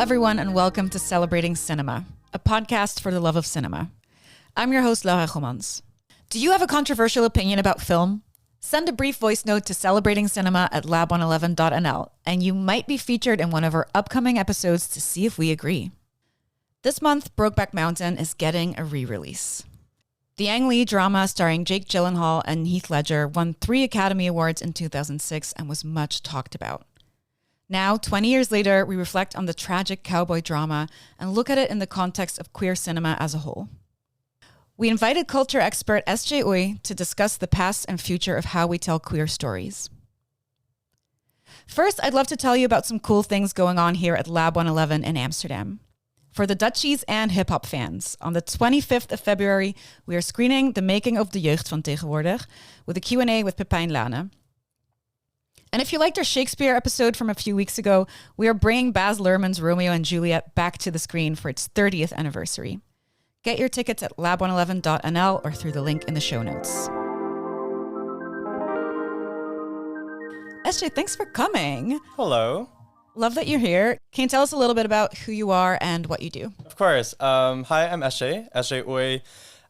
everyone, and welcome to Celebrating Cinema, a podcast for the love of cinema. I'm your host, Laura Gommans. Do you have a controversial opinion about film? Send a brief voice note to celebratingcinema@lab111.nl, and you might be featured in one of our upcoming episodes to see if we agree. This month, Brokeback Mountain is getting a re-release. The Ang Lee drama starring Jake Gyllenhaal and Heath Ledger won 3 Academy Awards in 2006 and was much talked about. Now, 20 years later, we reflect on the tragic cowboy drama and look at it in the context of queer cinema as a whole. We invited culture expert Esje Seigfried to discuss the past and future of how we tell queer stories. First, I'd love to tell you about some cool things going on here at Lab 111 in Amsterdam. For the Dutchies and hip-hop fans, on the 25th of February, we are screening The Making of de Jeugd van Tegenwoordig with a Q&A with Pepijn Lane. And if you liked our Shakespeare episode from a few weeks ago, we are bringing Baz Luhrmann's Romeo and Juliet back to the screen for its 30th anniversary. Get your tickets at lab111.nl or through the link in the show notes. Esje, thanks for coming. Hello. Love that you're here. Can you tell us a little bit about who you are and what you do? Of course. Hi, I'm Esje Seigfried.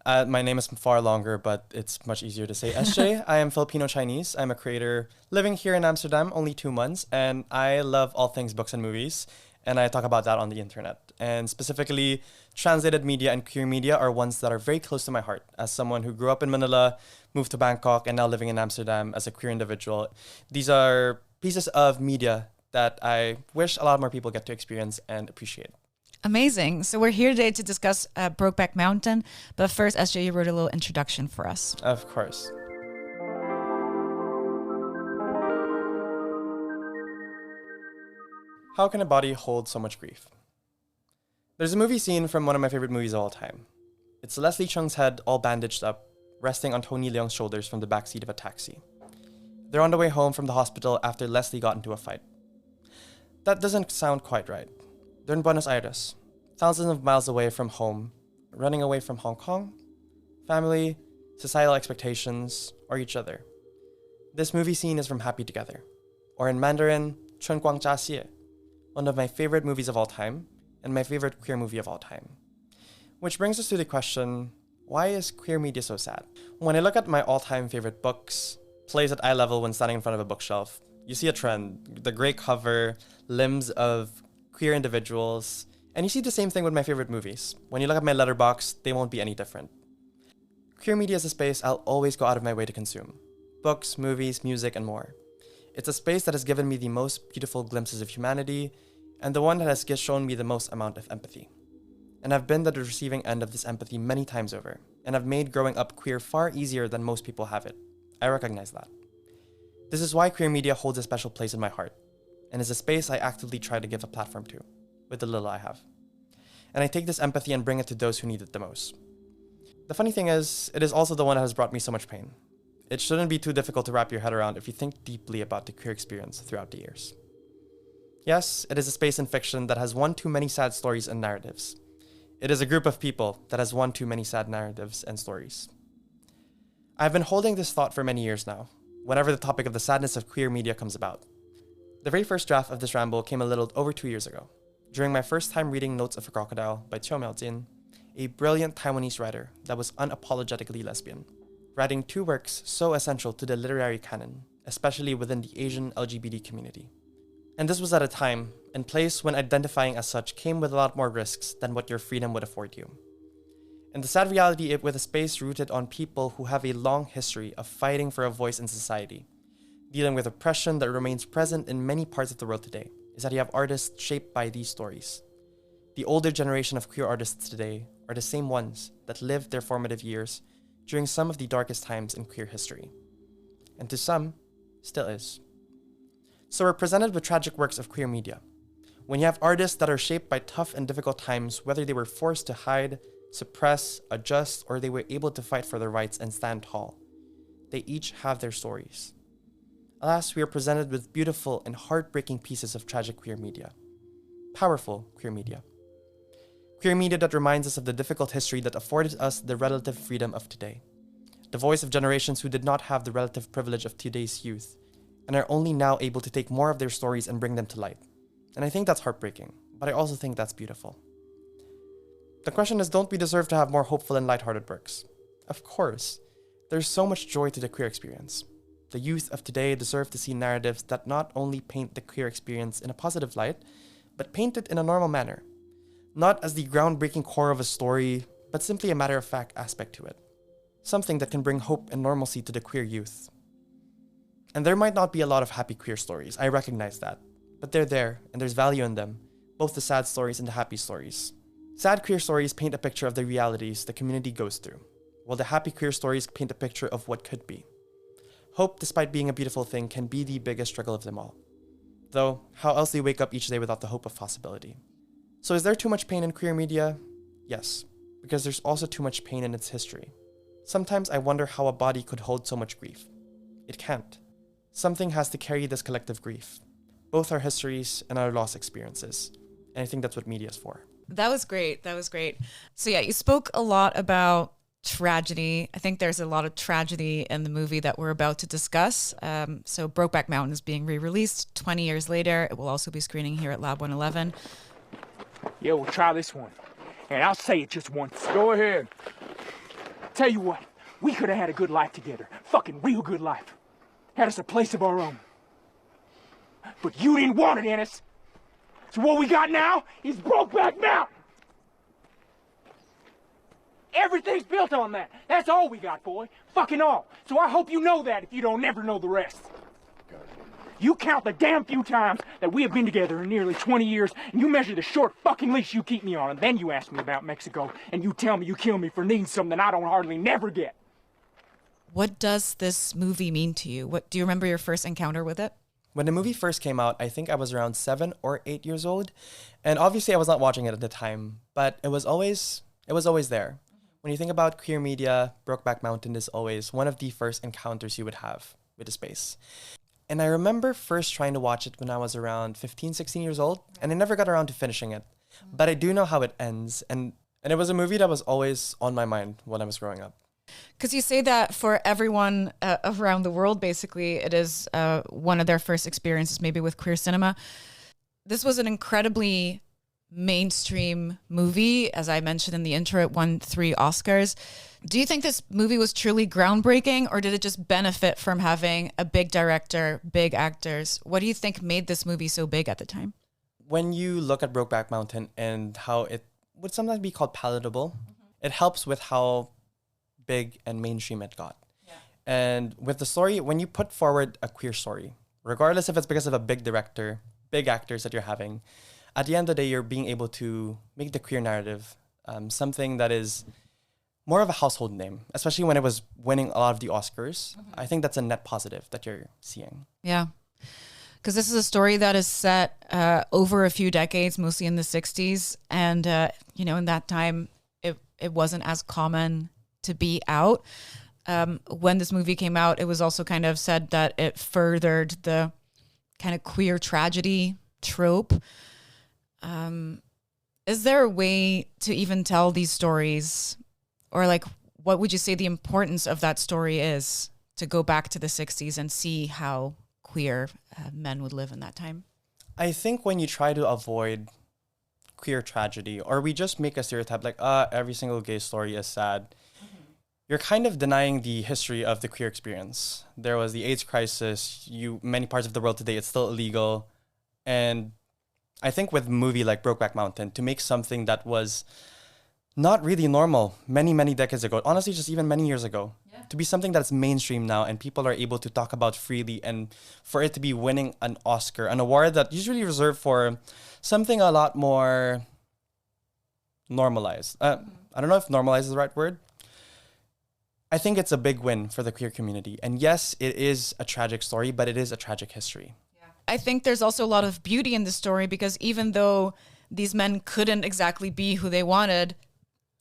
My name is far longer, but it's much easier to say Esje. I am Filipino-Chinese. I'm a creator living here in Amsterdam, only 2 months, and I love all things books and movies, and I talk about that on the internet. And specifically, translated media and queer media are ones that are very close to my heart. As someone who grew up in Manila, moved to Bangkok, and now living in Amsterdam as a queer individual, these are pieces of media that I wish a lot more people get to experience and appreciate. Amazing. So we're here today to discuss Brokeback Mountain. But first, Esje, you wrote a little introduction for us. Of course. How can a body hold so much grief? There's a movie scene from one of my favorite movies of all time. It's Leslie Cheung's head all bandaged up, resting on Tony Leung's shoulders from the backseat of a taxi. They're on the way home from the hospital after Leslie got into a fight. That doesn't sound quite right. They're in Buenos Aires, thousands of miles away from home, running away from Hong Kong, family, societal expectations, or each other. This movie scene is from Happy Together, or in Mandarin, 春光乍泄, one of my favorite movies of all time, and my favorite queer movie of all time. Which brings us to the question, why is queer media so sad? When I look at my all-time favorite books, plays at eye level when standing in front of a bookshelf, you see a trend, the gray cover, limbs of queer individuals, and you see the same thing with my favorite movies. When you look at my letterbox, they won't be any different. Queer media is a space I'll always go out of my way to consume. Books, movies, music, and more. It's a space that has given me the most beautiful glimpses of humanity, and the one that has shown me the most amount of empathy. And I've been at the receiving end of this empathy many times over, and I've made growing up queer far easier than most people have it. I recognize that. This is why queer media holds a special place in my heart, and is a space I actively try to give a platform to, with the little I have. And I take this empathy and bring it to those who need it the most. The funny thing is, it is also the one that has brought me so much pain. It shouldn't be too difficult to wrap your head around if you think deeply about the queer experience throughout the years. Yes, it is a space in fiction that has one too many sad stories and narratives. It is a group of people that has one too many sad narratives and stories. I've been holding this thought for many years now, whenever the topic of the sadness of queer media comes about. The very first draft of this ramble came a little over 2 years ago, during my first time reading Notes of a Crocodile by Chiu Miao-jin, a brilliant Taiwanese writer that was unapologetically lesbian, writing 2 works so essential to the literary canon, especially within the Asian LGBT community. And this was at a time and place when identifying as such came with a lot more risks than what your freedom would afford you. And the sad reality with a space rooted on people who have a long history of fighting for a voice in society, dealing with oppression that remains present in many parts of the world today, is that you have artists shaped by these stories. The older generation of queer artists today are the same ones that lived their formative years during some of the darkest times in queer history. And to some, still is. So we're presented with tragic works of queer media. When you have artists that are shaped by tough and difficult times, whether they were forced to hide, suppress, adjust, or they were able to fight for their rights and stand tall, they each have their stories. Alas, we are presented with beautiful and heartbreaking pieces of tragic queer media. Powerful queer media. Queer media that reminds us of the difficult history that afforded us the relative freedom of today. The voice of generations who did not have the relative privilege of today's youth, and are only now able to take more of their stories and bring them to light. And I think that's heartbreaking, but I also think that's beautiful. The question is, don't we deserve to have more hopeful and lighthearted works? Of course. There's so much joy to the queer experience. The youth of today deserve to see narratives that not only paint the queer experience in a positive light, but paint it in a normal manner. Not as the groundbreaking core of a story, but simply a matter-of-fact aspect to it. Something that can bring hope and normalcy to the queer youth. And there might not be a lot of happy queer stories, I recognize that. But they're there, and there's value in them, both the sad stories and the happy stories. Sad queer stories paint a picture of the realities the community goes through, while the happy queer stories paint a picture of what could be. Hope, despite being a beautiful thing, can be the biggest struggle of them all. Though, how else do you wake up each day without the hope of possibility? So is there too much pain in queer media? Yes, because there's also too much pain in its history. Sometimes I wonder how a body could hold so much grief. It can't. Something has to carry this collective grief. Both our histories and our lost experiences. And I think that's what media is for. That was great. So yeah, you spoke a lot about tragedy. I think there's a lot of tragedy in the movie that we're about to discuss. So Brokeback Mountain is being re-released 20 years later. It will also be screening here at Lab 111. Yeah, we'll try this one. And I'll say it just once. Go ahead. Tell you what, we could have had a good life together. Fucking real good life. Had us a place of our own. But you didn't want it, Ennis. So what we got now is Brokeback Mountain. Everything's built on that. That's all we got, boy. Fucking all. So I hope you know that if you don't never know the rest. You count the damn few times that we have been together in nearly 20 years, and you measure the short fucking leash you keep me on, and then you ask me about Mexico, and you tell me you kill me for needing something I don't hardly never get. What does this movie mean to you? What do you remember your first encounter with it? When the movie first came out, I think I was around 7 or 8 years old. And obviously I was not watching it at the time, but it was always there. When you think about queer media, Brokeback Mountain is always one of the first encounters you would have with the space. And I remember first trying to watch it when I was around 15, 16 years old, and I never got around to finishing it. But I do know how it ends, and it was a movie that was always on my mind when I was growing up. Because you say that for everyone around the world, basically, it is one of their first experiences, maybe with queer cinema. This was an incredibly mainstream movie. As I mentioned in the intro, it won 3 Oscars. Do you think this movie was truly groundbreaking, or did it just benefit from having a big director, big actors? What do you think made this movie so big at the time? When you look at Brokeback Mountain and how it would sometimes be called palatable, it helps with how big and mainstream it got. Yeah. And with the story, when you put forward a queer story, regardless if it's because of a big director, big actors that you're having, at the end of the day, you're being able to make the queer narrative something that is more of a household name, especially when it was winning a lot of the Oscars. I think that's a net positive that you're seeing. Yeah. Because this is a story that is set over a few decades, mostly in the 60s. And, in that time, it wasn't as common to be out. When this movie came out, it was also kind of said that it furthered the kind of queer tragedy trope. Is there a way to even tell these stories? Or what would you say the importance of that story is, to go back to the 60s and see how queer men would live in that time? I think when you try to avoid queer tragedy, or we just make a stereotype like, every single gay story is sad, you're kind of denying the history of the queer experience. There was the AIDS crisis. Many parts of the world today, it's still illegal. And I think with a movie like Brokeback Mountain, to make something that was not really normal many, many decades ago, honestly, just even many years ago, to be something that's mainstream now and people are able to talk about freely, and for it to be winning an Oscar, an award that usually reserved for something a lot more normalized. I don't know if normalized is the right word. I think it's a big win for the queer community. And yes, it is a tragic story, but it is a tragic history. Yeah. I think there's also a lot of beauty in the story, because even though these men couldn't exactly be who they wanted,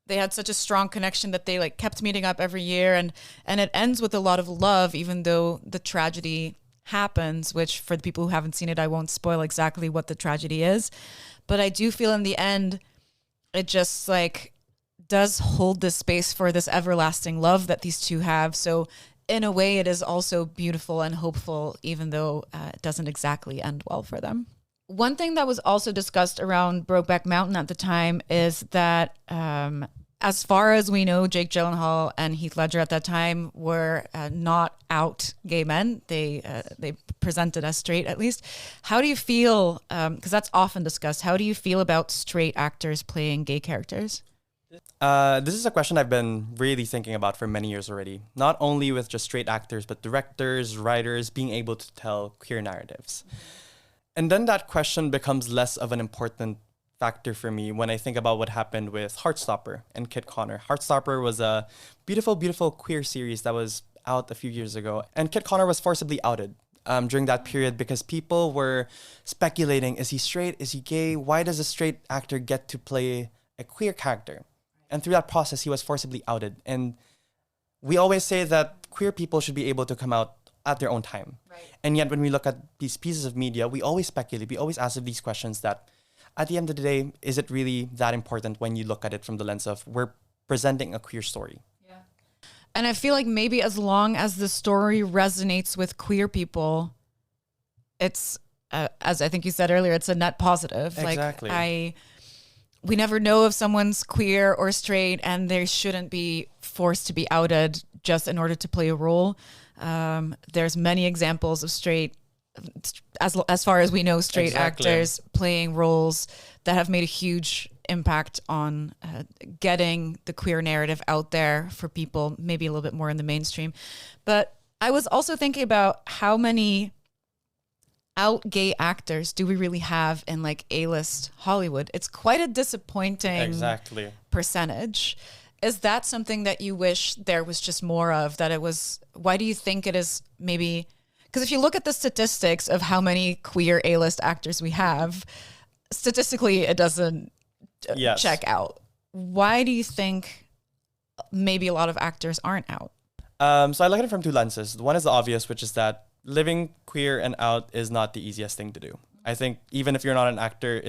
they had such a strong connection that they kept meeting up every year, and it ends with a lot of love, even though the tragedy happens, which for the people who haven't seen it, I won't spoil exactly what the tragedy is. But I do feel in the end, it just does hold this space for this everlasting love that these two have. So in a way, it is also beautiful and hopeful, even though it doesn't exactly end well for them. One thing that was also discussed around Brokeback Mountain at the time is that, as far as we know, Jake Gyllenhaal and Heath Ledger at that time were not out gay men. They presented as straight, at least. How do you feel? Because that's often discussed. How do you feel about straight actors playing gay characters? This is a question I've been really thinking about for many years already. Not only with just straight actors, but directors, writers being able to tell queer narratives. And then that question becomes less of an important factor for me when I think about what happened with Heartstopper and Kit Connor. Heartstopper was a beautiful, beautiful queer series that was out a few years ago. And Kit Connor was forcibly outed during that period because people were speculating, is he straight? Is he gay? Why does a straight actor get to play a queer character? And through that process, he was forcibly outed. And we always say that queer people should be able to come out at their own time. Right. And yet when we look at these pieces of media, we always speculate, we always ask these questions that at the end of the day, is it really that important when you look at it from the lens of we're presenting a queer story? Yeah. And I feel like maybe as long as the story resonates with queer people, it's, as I think you said earlier, it's a net positive. Exactly. Like we never know if someone's queer or straight, and they shouldn't be forced to be outed just in order to play a role. There's many examples of straight, as far as we know, straight actors playing roles that have made a huge impact on getting the queer narrative out there for people, maybe a little bit more in the mainstream. But I was also thinking about how many out gay actors do we really have in like A-list Hollywood? It's quite a disappointing percentage. Is that something that you wish there was just more of, that it was, why do you think it is maybe, because if you look at the statistics of how many queer A-list actors we have, statistically it doesn't check out. Why do you think maybe a lot of actors aren't out? So I look at it from two lenses. One is the obvious, which is that living queer and out is not the easiest thing to do. I think even if you're not an actor,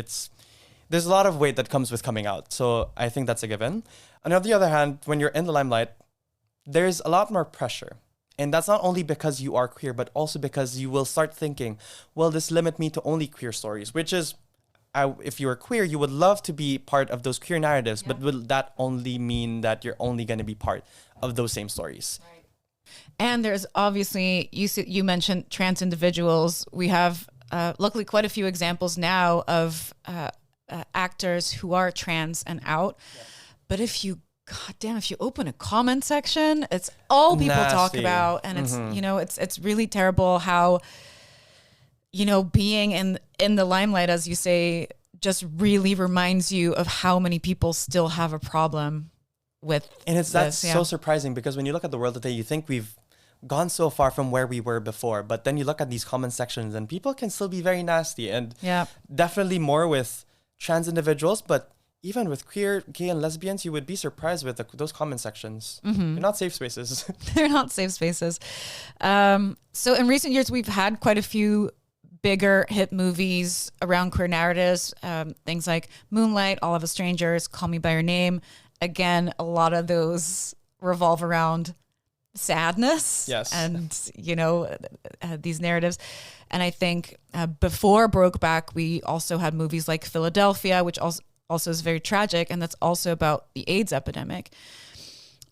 there's a lot of weight that comes with coming out. So I think that's a given. And on the other hand, when you're in the limelight, there's a lot more pressure. And that's not only because you are queer, but also because you will start thinking, will this limit me to only queer stories? Which is, if you're queer, you would love to be part of those queer narratives, but will that only mean that you're only going to be part of those same stories? Right. And there's obviously, you mentioned trans individuals. We have luckily quite a few examples now of actors who are trans and out. Yeah. But if you open a comment section, it's all people talk about. And it's, it's really terrible how, being in the limelight, as you say, just really reminds you of how many people still have a problem with that's so surprising, because when you look at the world today, you think we've gone so far from where we were before, but then you look at these comment sections and people can still be very nasty, and definitely more with trans individuals, but even with queer, gay, and lesbians, you would be surprised with those comment sections. They're not safe spaces. They're not safe spaces. So in recent years, we've had quite a few bigger hit movies around queer narratives, things like Moonlight, All of Us Strangers, Call Me By Your Name. Again, a lot of those revolve around sadness and, these narratives. And I think before Brokeback, we also had movies like Philadelphia, which also is very tragic. And that's also about the AIDS epidemic.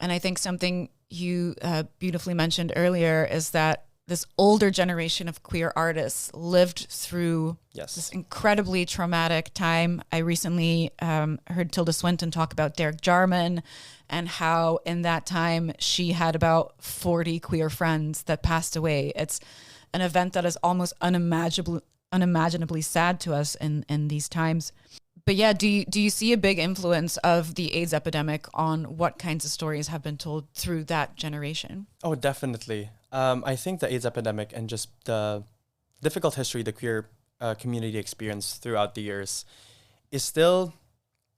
And I think something you beautifully mentioned earlier is that this older generation of queer artists lived through this incredibly traumatic time. I recently heard Tilda Swinton talk about Derek Jarman and how in that time she had about 40 queer friends that passed away. It's an event that is almost unimaginably sad to us in these times. But yeah, do you see a big influence of the AIDS epidemic on what kinds of stories have been told through that generation? Oh, definitely. I think the AIDS epidemic and just the difficult history the queer community experienced throughout the years is still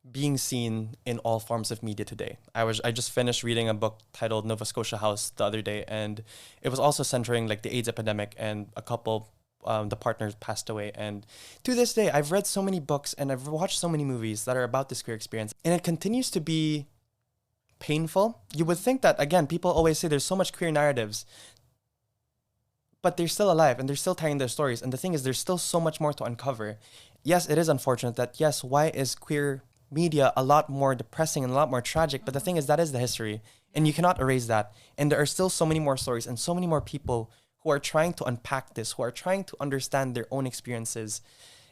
being seen in all forms of media today. I just finished reading a book titled Nova Scotia House the other day, and it was also centering like the AIDS epidemic, and a couple the partners passed away. And to this day, I've read so many books and I've watched so many movies that are about this queer experience, and it continues to be painful. You would think that, again, people always say there's so much queer narratives, but they're still alive and they're still telling their stories. And the thing is, there's still so much more to uncover. Yes, it is unfortunate that, yes, why is queer media a lot more depressing and a lot more tragic? But the thing is, that is the history. And you cannot erase that. And there are still so many more stories and so many more people who are trying to unpack this, who are trying to understand their own experiences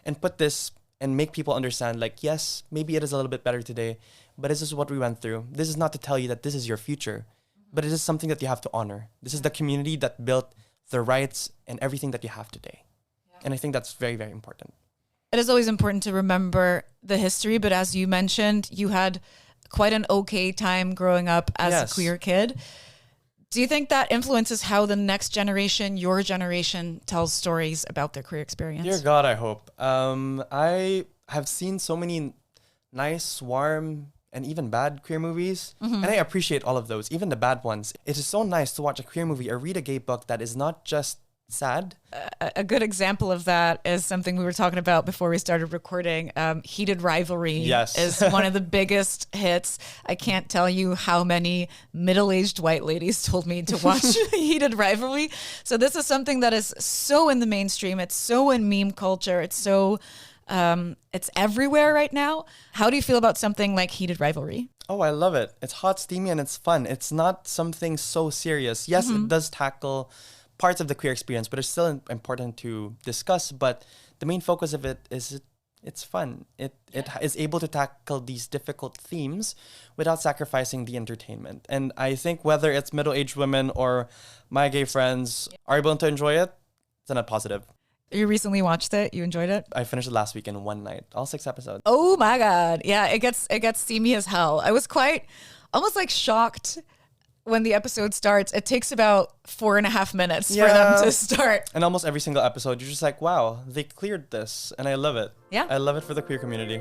and put this and make people understand, like, yes, maybe it is a little bit better today, but this is what we went through. This is not to tell you that this is your future, but it is something that you have to honor. This is the community that built the rights and everything that you have today. Yeah. And I think that's very, very important. It is always important to remember the history, but as you mentioned, you had quite an okay time growing up as a queer kid. Do you think that influences how the next generation, your generation, tells stories about their queer experience? Dear God, I hope. I have seen so many nice, warm, and even bad queer movies. And I appreciate all of those, even the bad ones. It is so nice to watch a queer movie or read a gay book that is not just sad. A good example of that is something we were talking about before we started recording. Heated Rivalry is one of the biggest hits. I can't tell you how many middle-aged white ladies told me to watch Heated Rivalry. So this is something that is so in the mainstream. It's so in meme culture. It's so... it's everywhere right now. How do you feel about something like Heated Rivalry? Oh, I love it. It's hot, steamy, and it's fun. It's not something so serious. Yes, it does tackle parts of the queer experience, but it's still important to discuss. But the main focus of it is it's fun. It is able to tackle these difficult themes without sacrificing the entertainment. And I think whether it's middle-aged women or my gay friends are able to enjoy it, it's a net positive. You recently watched it? You enjoyed it? I finished it last week in one night. All 6 episodes. Oh my God. Yeah, it gets steamy as hell. I was quite almost like shocked when the episode starts. It takes about 4.5 minutes for them to start. And almost every single episode, you're just like, wow, they cleared this. And I love it. Yeah. I love it for the queer community.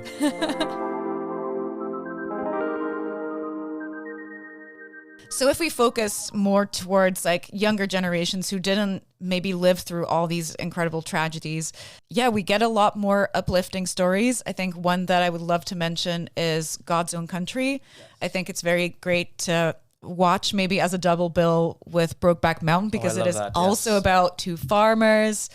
So if we focus more towards like younger generations who didn't maybe live through all these incredible tragedies, yeah, we get a lot more uplifting stories. I think one that I would love to mention is God's Own Country. Yes. I think it's very great to watch maybe as a double bill with Brokeback Mountain because it is also about two farmers.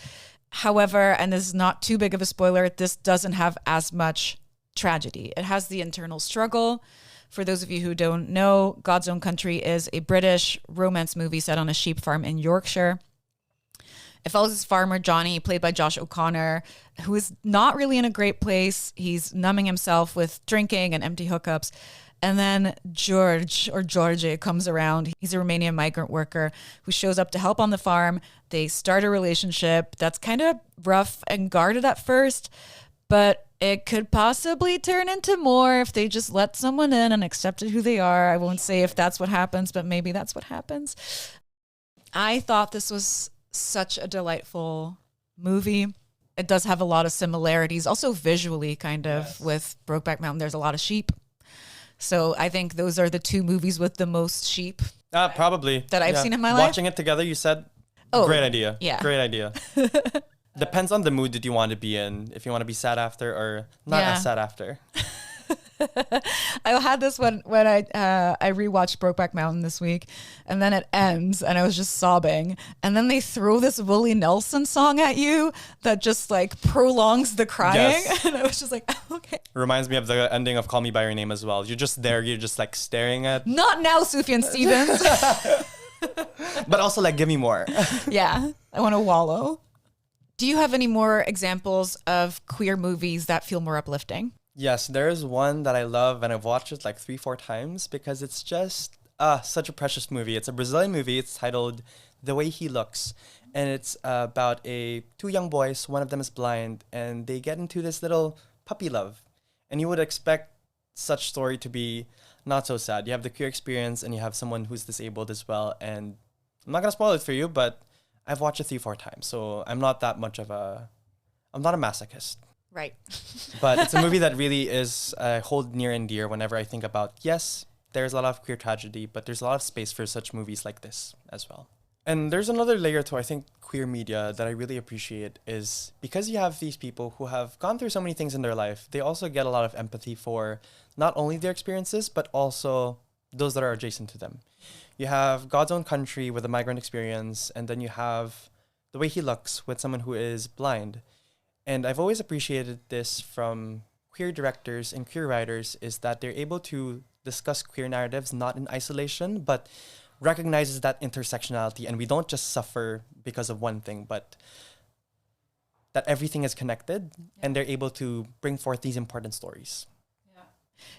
However, and this is not too big of a spoiler, this doesn't have as much tragedy. It has the internal struggle. For those of you who don't know, God's Own Country is a British romance movie set on a sheep farm in Yorkshire. It follows this farmer, Johnny, played by Josh O'Connor, who is not really in a great place. He's numbing himself with drinking and empty hookups. And then George comes around. He's a Romanian migrant worker who shows up to help on the farm. They start a relationship that's kind of rough and guarded at first, but it could possibly turn into more if they just let someone in and accepted who they are. I won't say if that's what happens, but maybe that's what happens. I thought this was such a delightful movie. It does have a lot of similarities, also visually kind of with Brokeback Mountain. There's a lot of sheep. So I think those are the two movies with the most sheep. Probably. That I've seen in my life. Watching it together, you said, great idea. Yeah. Great idea. Depends on the mood that you want to be in. If you want to be sad after or not as sad after. I had this when I rewatched Brokeback Mountain this week, and then it ends, and I was just sobbing. And then they throw this Willie Nelson song at you that just like prolongs the crying, and I was just like, okay. Reminds me of the ending of Call Me by Your Name as well. You're just there, you're just like staring at. Not now, Sufjan Stevens. But also like, give me more. Yeah, I want to wallow. Do you have any more examples of queer movies that feel more uplifting? Yes, there is one that I love and I've watched it like 3-4 times because it's just such a precious movie. It's a Brazilian movie. It's titled The Way He Looks. And it's about two young boys. One of them is blind and they get into this little puppy love. And you would expect such story to be not so sad. You have the queer experience and you have someone who's disabled as well. And I'm not going to spoil it for you, but I've watched it 3-4 times. So I'm not that much of I'm not a masochist. Right. But it's a movie that really is hold near and dear whenever I think about, yes, there's a lot of queer tragedy, but there's a lot of space for such movies like this as well. And there's another layer to, I think, queer media that I really appreciate is because you have these people who have gone through so many things in their life, they also get a lot of empathy for not only their experiences, but also those that are adjacent to them. You have God's Own Country with a migrant experience, and then you have the way he looks with someone who is blind. And I've always appreciated this from queer directors and queer writers, is that they're able to discuss queer narratives not in isolation, but recognizes that intersectionality, and we don't just suffer because of one thing, but that everything is connected, and they're able to bring forth these important stories.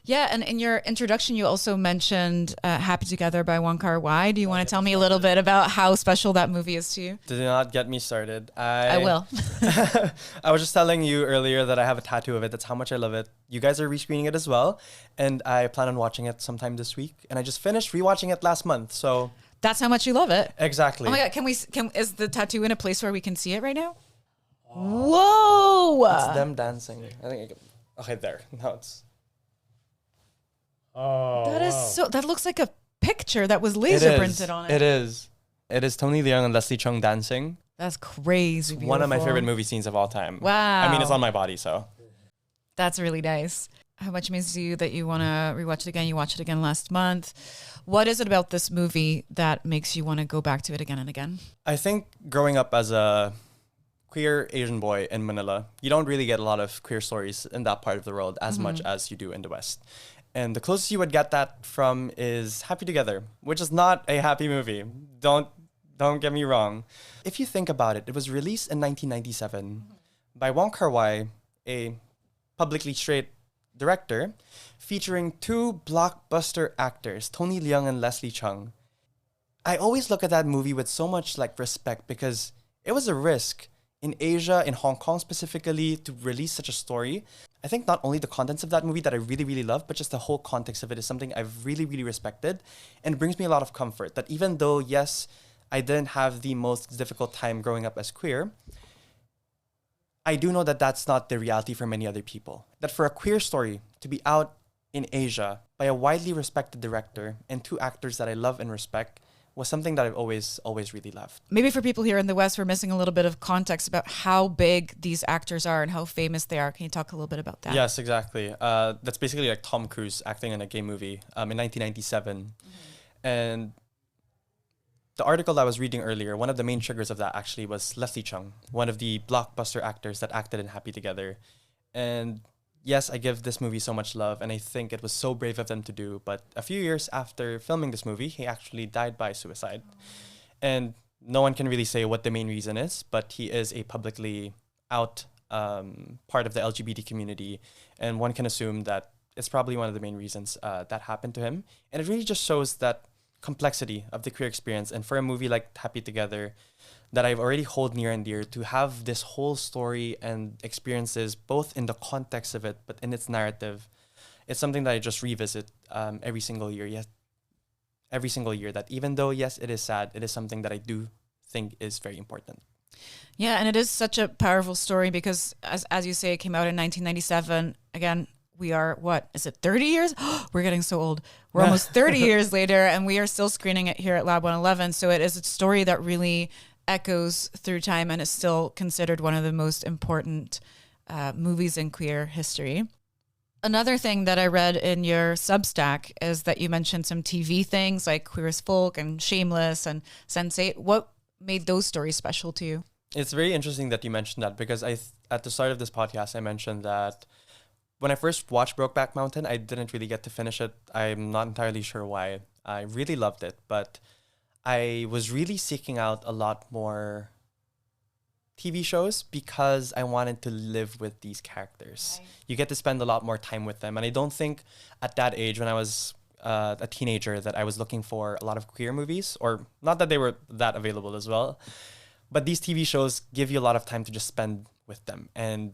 Yeah, and in your introduction, you also mentioned Happy Together by Wong Kar-wai. Do you want to tell me a little bit about how special that movie is to you? Do not get me started. I will. I was just telling you earlier that I have a tattoo of it. That's how much I love it. You guys are rescreening it as well, and I plan on watching it sometime this week. And I just finished rewatching it last month, so... That's how much you love it? Exactly. Oh my God, is the tattoo in a place where we can see it right now? Whoa! It's them dancing. I think I can... Okay, there. Now it's... Oh, That is that looks like a picture that was laser printed on it. It is. It is Tony Leung and Leslie Chung dancing. That's crazy. It's one of my beautiful. favorite movie scenes of all time. Wow. I mean, it's on my body, so. That's really nice. How much means to you that you want to rewatch it again? You watched it again last month. What is it about this movie that makes you want to go back to it again and again? I think growing up as a queer Asian boy in Manila, you don't really get a lot of queer stories in that part of the world as much as you do in the West. And the closest you would get that from is Happy Together, which is not a happy movie. Don't get me wrong. If you think about it, it was released in 1997 by Wong Kar-wai, a publicly straight director, featuring two blockbuster actors, Tony Leung and Leslie Chung. I always look at that movie with so much respect, because it was a risk in Asia, in Hong Kong specifically, to release such a story. I think not only the contents of that movie that I really, really love, but just the whole context of it is something I've really, really respected. And it brings me a lot of comfort that even though, yes, I didn't have the most difficult time growing up as queer, I do know that that's not the reality for many other people. That for a queer story to be out in Asia by a widely respected director and two actors that I love and respect was something that I've always really loved. Maybe for people here in the West, we're missing a little bit of context about how big these actors are and how famous they are. Can you talk a little bit about that? Yes, exactly. That's basically like Tom Cruise acting in a gay movie in 1997. And the article that I was reading earlier, one of the main triggers of that actually was Leslie Chung, one of the blockbuster actors that acted in Happy Together. And yes, I give this movie so much love, and I think it was so brave of them to do. But a few years after filming this movie, he actually died by suicide. And no one can really say what the main reason is, but he is a publicly out part of the LGBT community. And one can assume that it's probably one of the main reasons that happened to him. And it really just shows that complexity of the queer experience. And for a movie like Happy Together, that I've already hold near and dear, to have this whole story and experiences both in the context of it but in its narrative, it's something that I just revisit every single year. Yes, every single year, that even though yes it is sad, it is something that I do think is very important. Yeah, and it is such a powerful story because as you say, it came out in 1997. Again, we are, what is it, 30 years? We're getting so old. We're almost 30 years later, and we are still screening it here at Lab 111. So it is a story that really echoes through time and is still considered one of the most important movies in queer history. Another thing that I read in your Substack is that you mentioned some TV things like Queer as Folk and Shameless and Sense8. What made those stories special to you? It's very interesting that you mentioned that, because at the start of this podcast, I mentioned that when I first watched Brokeback Mountain, I didn't really get to finish it. I'm not entirely sure why. I really loved it, but I was really seeking out a lot more TV shows because I wanted to live with these characters. Right. You get to spend a lot more time with them. And I don't think at that age, when I was a teenager, that I was looking for a lot of queer movies, or not that they were that available as well. But these TV shows give you a lot of time to just spend with them. And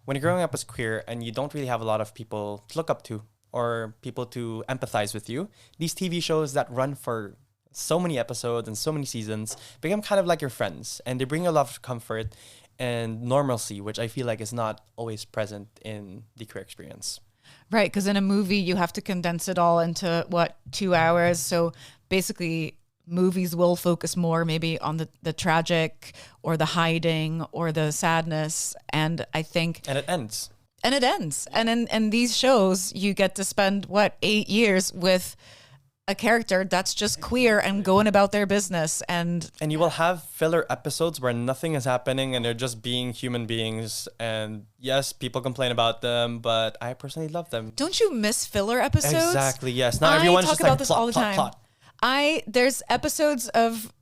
when you're growing up as queer and you don't really have a lot of people to look up to or people to empathize with you, these TV shows that run for so many episodes and so many seasons become kind of like your friends, and they bring you a lot of comfort and normalcy, which I feel like is not always present in the queer experience. Right, because in a movie you have to condense it all into 2 hours. So basically movies will focus more maybe on the tragic or the hiding or the sadness, and I think it ends. And in these shows you get to spend 8 years with a character that's just queer and going about their business. And you will have filler episodes where nothing is happening and they're just being human beings. And yes, people complain about them, but I personally love them. Don't you miss filler episodes? Exactly, yes. Not everyone's talk just about like this plot, all the time. plot. There's episodes of,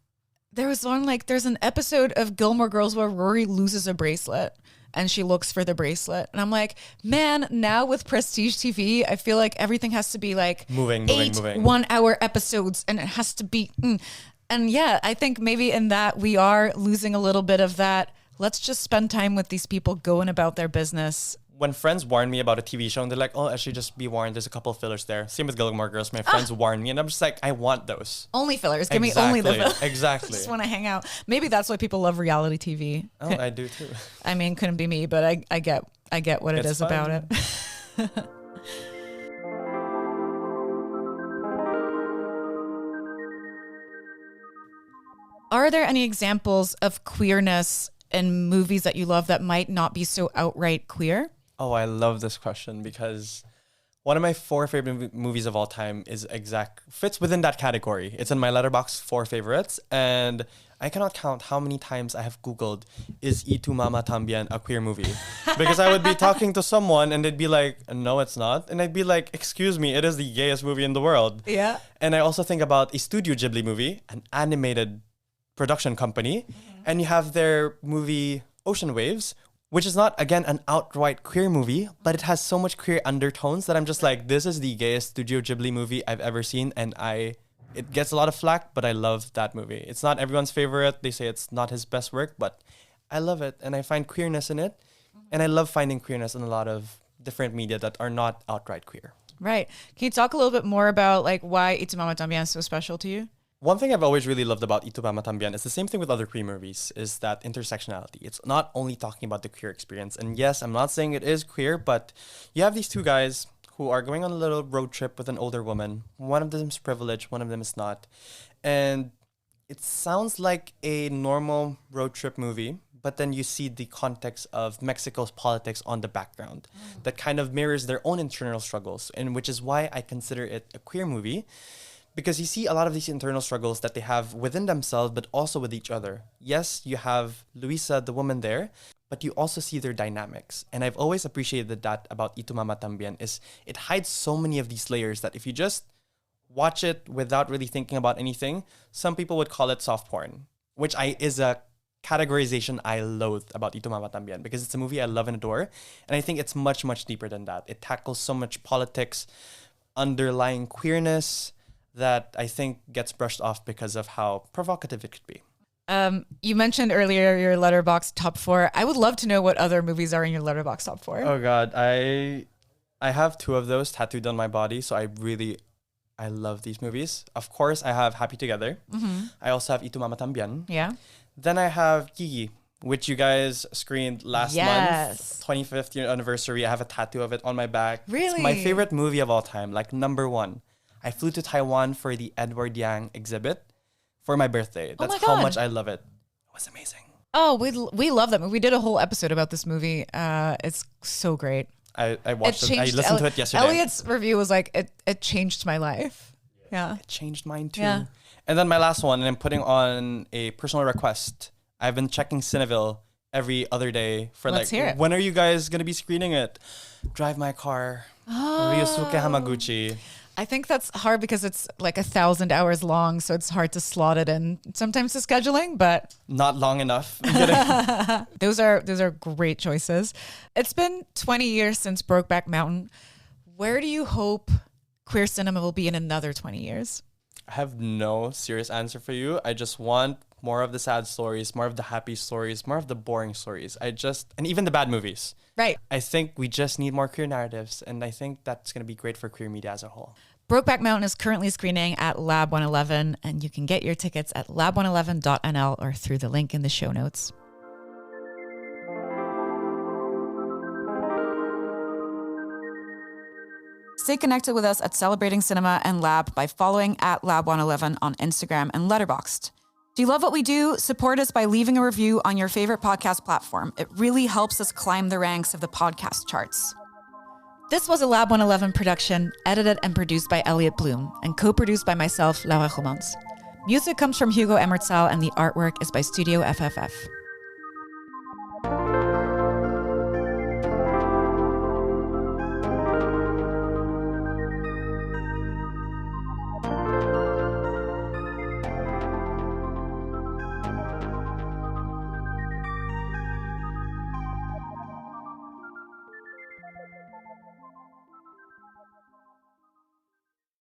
there's an episode of Gilmore Girls where Rory loses a bracelet and she looks for the bracelet. And I'm like, man, now with Prestige TV, I feel like everything has to be like moving. 1 hour episodes, and it has to be, and yeah, I think maybe in that we are losing a little bit of that. Let's just spend time with these people going about their business. When friends warn me about a TV show and they're like, oh, I should just be warned, there's a couple of fillers there. Same with Gilmore Girls. My friends warn me and I'm just like, I want those. Only fillers. Give me only the fillers. Exactly. I just want to hang out. Maybe that's why people love reality TV. Oh, I do too. I mean, couldn't be me, but I get what it is fun. about it. Are there any examples of queerness in movies that you love that might not be so outright queer? Oh, I love this question because one of my 4 favorite movies of all time fits within that category. It's in my Letterboxd 4 favorites, and I cannot count how many times I have Googled, is Y Tu Mama Tambien a queer movie? Because I would be talking to someone and they'd be like, no, it's not. And I'd be like, excuse me, it is the gayest movie in the world. Yeah. And I also think about a Studio Ghibli movie, an animated production company, and you have their movie Ocean Waves, which is not, again, an outright queer movie, but it has so much queer undertones that I'm just like, this is the gayest Studio Ghibli movie I've ever seen, and it gets a lot of flack, but I love that movie. It's not everyone's favorite. They say it's not his best work, but I love it, and I find queerness in it, and I love finding queerness in a lot of different media that are not outright queer. Right. Can you talk a little bit more about like why Y Tu Mama Tambien is so special to you? One thing I've always really loved about Y Tu Mama Tambien is the same thing with other queer movies, is that intersectionality. It's not only talking about the queer experience. And yes, I'm not saying it is queer, but you have these 2 guys who are going on a little road trip with an older woman. One of them is privileged, one of them is not. And it sounds like a normal road trip movie, but then you see the context of Mexico's politics on the background that kind of mirrors their own internal struggles, and which is why I consider it a queer movie. Because you see a lot of these internal struggles that they have within themselves, but also with each other. Yes, you have Luisa, the woman there, but you also see their dynamics. And I've always appreciated that about Y Tu Mama Tambien, is it hides so many of these layers that if you just watch it without really thinking about anything, some people would call it soft porn, which is a categorization I loathe about Y Tu Mama Tambien, because it's a movie I love and adore. And I think it's much, much deeper than that. It tackles so much politics, underlying queerness, that I think gets brushed off because of how provocative it could be. You mentioned earlier your Letterboxd top 4. I would love to know what other movies are in your Letterboxd top 4. Oh God, I have 2 of those tattooed on my body, so I love these movies. Of course, I have Happy Together. I also have Y Tu Mama Tambien. Yeah. Then I have Gigi, which you guys screened last month, 25th year anniversary. I have a tattoo of it on my back. Really? It's my favorite movie of all time, like number 1. I flew to Taiwan for the Edward Yang exhibit for my birthday. That's how much I love it. It was amazing. Oh, we love that movie. We did a whole episode about this movie. It's so great. I watched it. I listened to it yesterday. Elliot's review was like, it changed my life. Yeah. It changed mine too. Yeah. And then my last one, and I'm putting on a personal request. I've been checking Cineville every other day for Let's hear it. When are you guys going to be screening it? Drive My Car. Ryosuke Hamaguchi. I think that's hard because it's like 1,000 hours long, so it's hard to slot it in sometimes to scheduling, but not long enough. Those are great choices. It's been 20 years since Brokeback Mountain. Where do you hope queer cinema will be in another 20 years? I have no serious answer for you. I just want more of the sad stories, more of the happy stories, more of the boring stories. And even the bad movies. Right. I think we just need more queer narratives, and I think that's going to be great for queer media as a whole. Brokeback Mountain is currently screening at Lab 111, and you can get your tickets at lab111.nl or through the link in the show notes. Stay connected with us at Celebrating Cinema and Lab by following at Lab111 on Instagram and Letterboxd. Do you love what we do? Support us by leaving a review on your favorite podcast platform. It really helps us climb the ranks of the podcast charts. This was a Lab 111 production, edited and produced by Elliot Bloom, and co-produced by myself, Laura Gommans. Music comes from Hugo Emmertsal, and the artwork is by Studio FFF.